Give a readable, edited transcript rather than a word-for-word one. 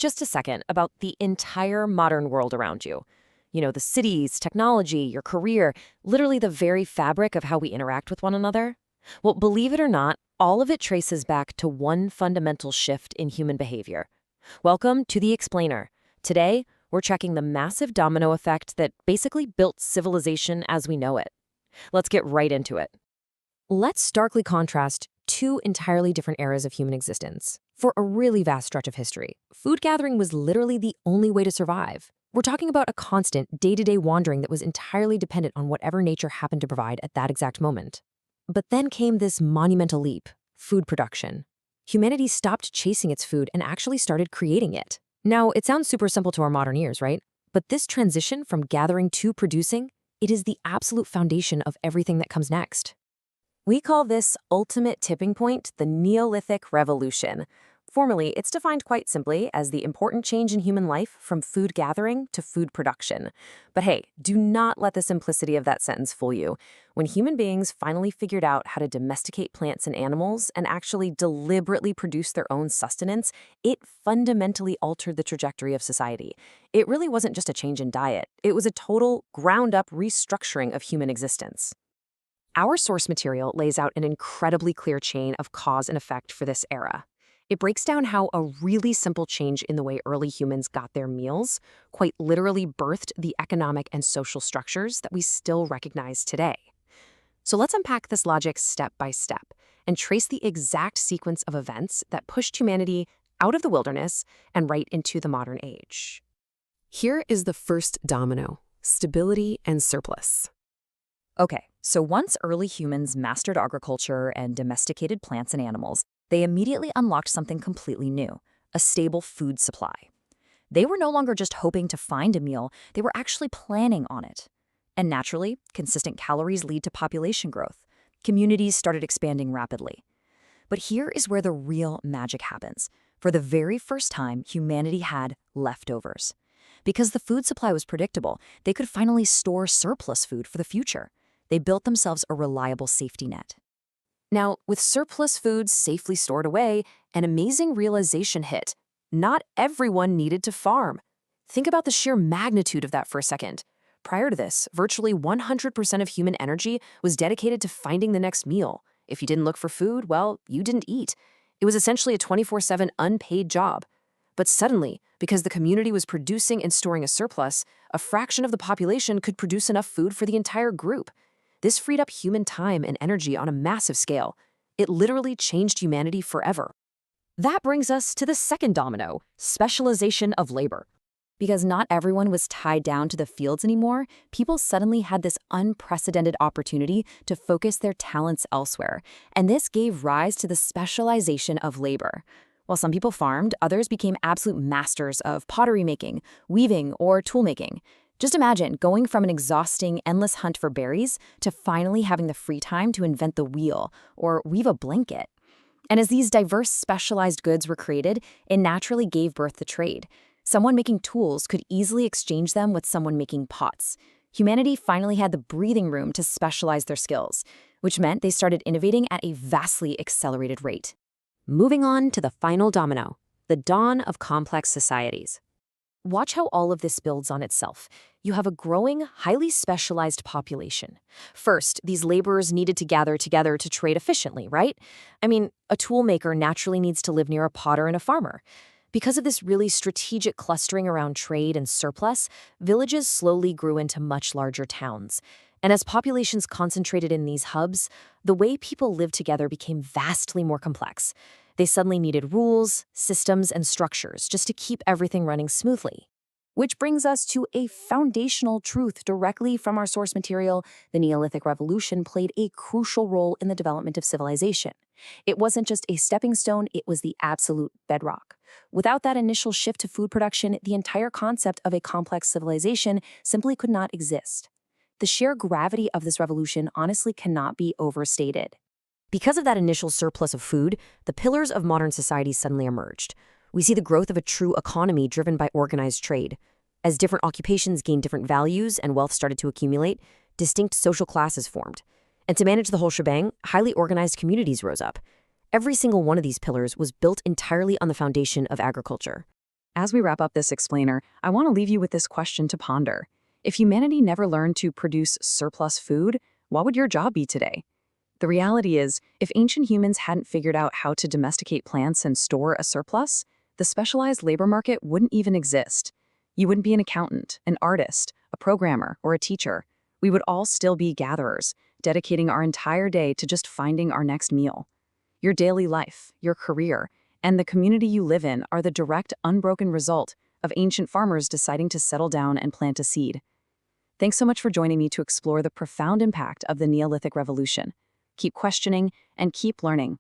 just a second about the entire modern world around you. You know, the cities, technology, your career, literally the very fabric of how we interact with one another. Well, believe it or not, all of it traces back to one fundamental shift in human behavior. Welcome to The Explainer. Today, we're checking the massive domino effect that basically built civilization as we know it. Let's get right into it. Let's starkly contrast two entirely different eras of human existence. For a really vast stretch of history, food gathering was literally the only way to survive. We're talking about a constant, day-to-day wandering that was entirely dependent on whatever nature happened to provide at that exact moment. But then came this monumental leap: food production. Humanity stopped chasing its food and actually started creating it. Now, it sounds super simple to our modern ears, right? But this transition from gathering to producing, it is the absolute foundation of everything that comes next. We call this ultimate tipping point the Neolithic Revolution. Formally, it's defined quite simply as the important change in human life from food gathering to food production. But hey, do not let the simplicity of that sentence fool you. When human beings finally figured out how to domesticate plants and animals and actually deliberately produce their own sustenance, it fundamentally altered the trajectory of society. It really wasn't just a change in diet. It was a total, ground-up restructuring of human existence. Our source material lays out an incredibly clear chain of cause and effect for this era. It breaks down how a really simple change in the way early humans got their meals quite literally birthed the economic and social structures that we still recognize today. So let's unpack this logic step by step and trace the exact sequence of events that pushed humanity out of the wilderness and right into the modern age. Here is the first domino: stability and surplus. Okay, so once early humans mastered agriculture and domesticated plants and animals, they immediately unlocked something completely new: a stable food supply. They were no longer just hoping to find a meal, they were actually planning on it. And naturally, consistent calories lead to population growth. Communities started expanding rapidly. But here is where the real magic happens. For the very first time, humanity had leftovers. Because the food supply was predictable, they could finally store surplus food for the future. They built themselves a reliable safety net. Now, with surplus foods safely stored away, an amazing realization hit. Not everyone needed to farm. Think about the sheer magnitude of that for a second. Prior to this, virtually 100% of human energy was dedicated to finding the next meal. If you didn't look for food, well, you didn't eat. It was essentially a 24/7 unpaid job. But suddenly, because the community was producing and storing a surplus, a fraction of the population could produce enough food for the entire group. This freed up human time and energy on a massive scale. It literally changed humanity forever. That brings us to the second domino: specialization of labor. Because not everyone was tied down to the fields anymore, people suddenly had this unprecedented opportunity to focus their talents elsewhere, and this gave rise to the specialization of labor. While some people farmed, others became absolute masters of pottery making, weaving, or tool making. Just imagine going from an exhausting, endless hunt for berries to finally having the free time to invent the wheel or weave a blanket. And as these diverse, specialized goods were created, it naturally gave birth to trade. Someone making tools could easily exchange them with someone making pots. Humanity finally had the breathing room to specialize their skills, which meant they started innovating at a vastly accelerated rate. Moving on to the final domino: the dawn of complex societies. Watch how all of this builds on itself. You have a growing, highly specialized population. First, these laborers needed to gather together to trade efficiently, right? I mean, a tool maker naturally needs to live near a potter and a farmer. Because of this really strategic clustering around trade and surplus, villages slowly grew into much larger towns. And as populations concentrated in these hubs, the way people lived together became vastly more complex. They suddenly needed rules, systems, and structures just to keep everything running smoothly. Which brings us to a foundational truth directly from our source material: the Neolithic Revolution played a crucial role in the development of civilization. It wasn't just a stepping stone, it was the absolute bedrock. Without that initial shift to food production, the entire concept of a complex civilization simply could not exist. The sheer gravity of this revolution honestly cannot be overstated. Because of that initial surplus of food, the pillars of modern society suddenly emerged. We see the growth of a true economy driven by organized trade. As different occupations gained different values and wealth started to accumulate, distinct social classes formed. And to manage the whole shebang, highly organized communities rose up. Every single one of these pillars was built entirely on the foundation of agriculture. As we wrap up this explainer, I want to leave you with this question to ponder. If humanity never learned to produce surplus food, what would your job be today? The reality is, if ancient humans hadn't figured out how to domesticate plants and store a surplus, the specialized labor market wouldn't even exist. You wouldn't be an accountant, an artist, a programmer, or a teacher. We would all still be gatherers, dedicating our entire day to just finding our next meal. Your daily life, your career, and the community you live in are the direct, unbroken result of ancient farmers deciding to settle down and plant a seed. Thanks so much for joining me to explore the profound impact of the Neolithic Revolution. Keep questioning and keep learning.